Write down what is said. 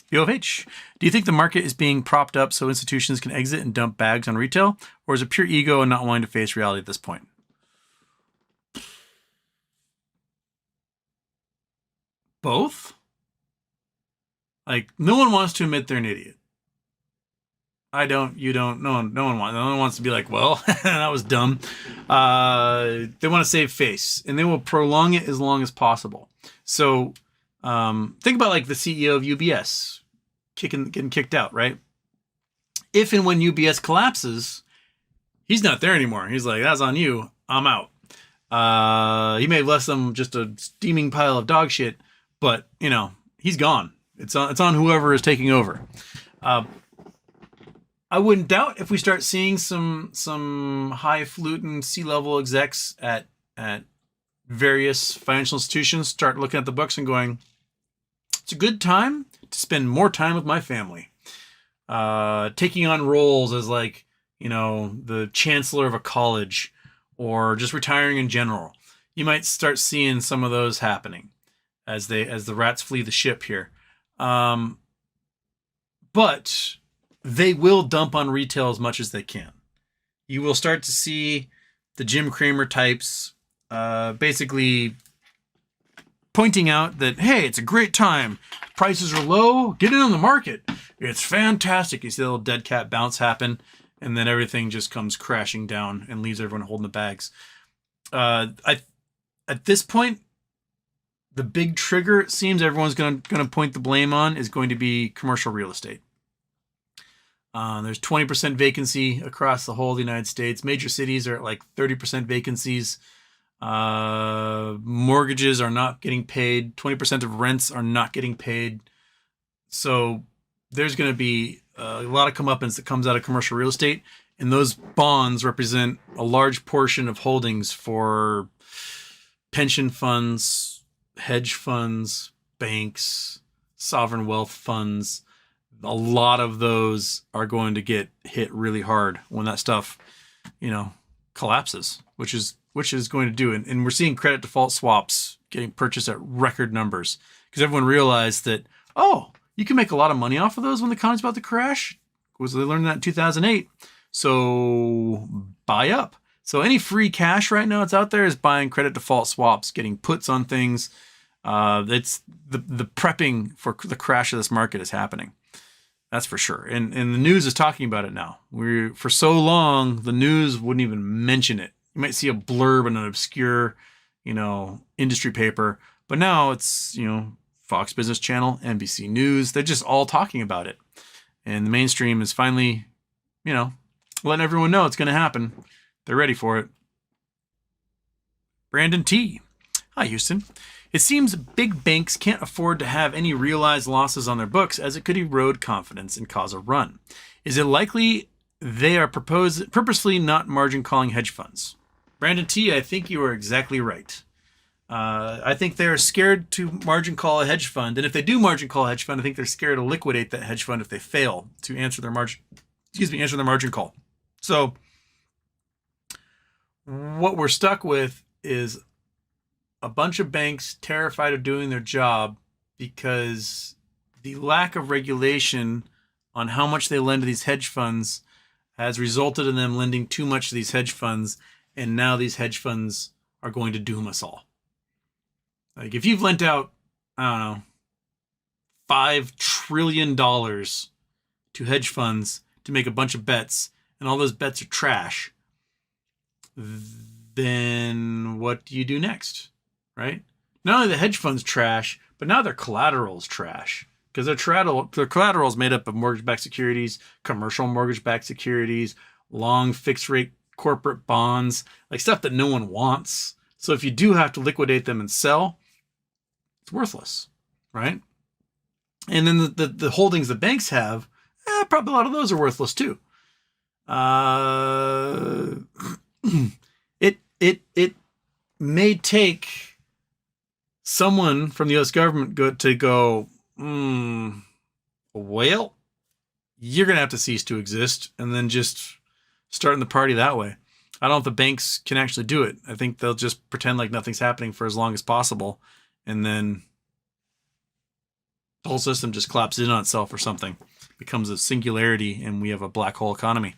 BOH, do you think the market is being propped up so institutions can exit and dump bags on retail? Or is it pure ego and not wanting to face reality at this point? Both? Like, no one wants to admit they're an idiot. I don't, you don't, no one wants to be like, well, that was dumb. They want to save face, and they will prolong it as long as possible. So think about like the CEO of UBS getting kicked out, right? If and when UBS collapses, he's not there anymore. He's like, that's on you. I'm out. He may have left them just a steaming pile of dog shit, but you know, he's gone. It's on whoever is taking over. I wouldn't doubt if we start seeing some highfalutin C-level execs at various financial institutions start looking at the books and going, it's a good time to spend more time with my family. Taking on roles as like, you know, the chancellor of a college or just retiring in general. You might start seeing some of those happening as the rats flee the ship here. But they will dump on retail as much as they can. You will start to see the Jim Cramer types basically pointing out that, hey, it's a great time. Prices are low. Get in on the market. It's fantastic. You see the little dead cat bounce happen, and then everything just comes crashing down and leaves everyone holding the bags. At this point, the big trigger it seems everyone's going to point the blame on is going to be commercial real estate. There's 20% vacancy across the whole of the United States. Major cities are at like 30% vacancies. Mortgages are not getting paid. 20% of rents are not getting paid. So there's going to be a lot of comeuppance that comes out of commercial real estate. And those bonds represent a large portion of holdings for pension funds, hedge funds, banks, sovereign wealth funds. A lot of those are going to get hit really hard when that stuff, you know, collapses, which is going to do it. And we're seeing credit default swaps getting purchased at record numbers because everyone realized that, oh, you can make a lot of money off of those when the economy's about to crash. Was they learned that in 2008. So buy up. So any free cash right now that's out there is buying credit default swaps, getting puts on things. It's the prepping for the crash of this market is happening. That's for sure. And the news is talking about it now. For so long, the news wouldn't even mention it. You might see a blurb in an obscure, you know, industry paper, but now it's, you know, Fox Business Channel, NBC News. They're just all talking about it. And the mainstream is finally, you know, letting everyone know it's going to happen. They're ready for it. Brandon T. Hi, Houston. It seems big banks can't afford to have any realized losses on their books as it could erode confidence and cause a run. Is it likely they are purposefully not margin calling hedge funds? Brandon T., I think you are exactly right. I think they're scared to margin call a hedge fund. And if they do margin call a hedge fund, I think they're scared to liquidate that hedge fund if they fail to answer their margin call. So what we're stuck with is a bunch of banks terrified of doing their job because the lack of regulation on how much they lend to these hedge funds has resulted in them lending too much to these hedge funds. And now these hedge funds are going to doom us all. Like if you've lent out, I don't know, $5 trillion to hedge funds to make a bunch of bets and all those bets are trash, then what do you do next? Right? Not only the hedge fund's trash, but now their collateral's trash. Because their collateral is made up of mortgage-backed securities, commercial mortgage-backed securities, long fixed-rate corporate bonds, like stuff that no one wants. So if you do have to liquidate them and sell, it's worthless, right? And then the holdings the banks have, probably a lot of those are worthless too. It may take someone from the U.S. government go, well, you're going to have to cease to exist and then just starting the party that way. I don't know if the banks can actually do it. I think they'll just pretend like nothing's happening for as long as possible. And then whole system just collapses in on itself or something, becomes a singularity, and we have a black hole economy.